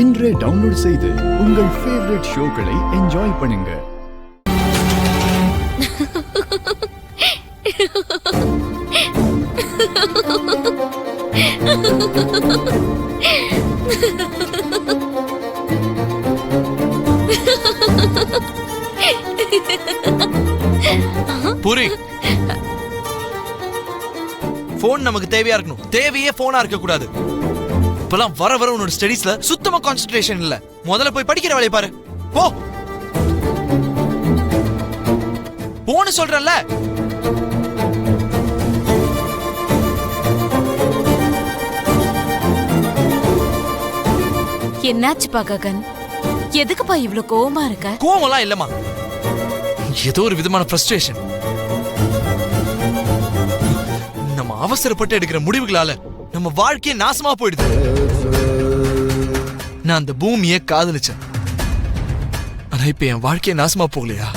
இன்றே டவுன்லோட் செய்து உங்கள் ஃபேவரட் ஷோக்களை என்ஜாய் பண்ணுங்க. பூரி, போன் நமக்கு தேவையா இருக்கணும், தேவையே போனா இருக்க கூடாது. இப்பெல்லாம் வர வர உன்னோட ஸ்டடீஸ்ல சுத்தமா கான்சென்ட்ரேஷன் இல்ல. முதல்ல போய் படிக்கிற வேலையை பாரு. போ போன்னு சொல்றேன்ல. என்னாச்சுப்பா ககன்? எதுக்குப்பா இவ்ளோ கோவமா இருக்க? கோவம்லாம் இல்லம்மா, ஏதோ ஒரு விதமான ஃப்ரஸ்ட்ரேஷன். நம்ம அவசரப்பட்டு எடுக்கிற முடிவுகளால நம்ம வாழ்க்கையே நாசமா போயிடுது. நான் அந்த பூமியை காதலிச்சேன், ஆனா இப்ப என் வாழ்க்கையை நாசமா போகலையா?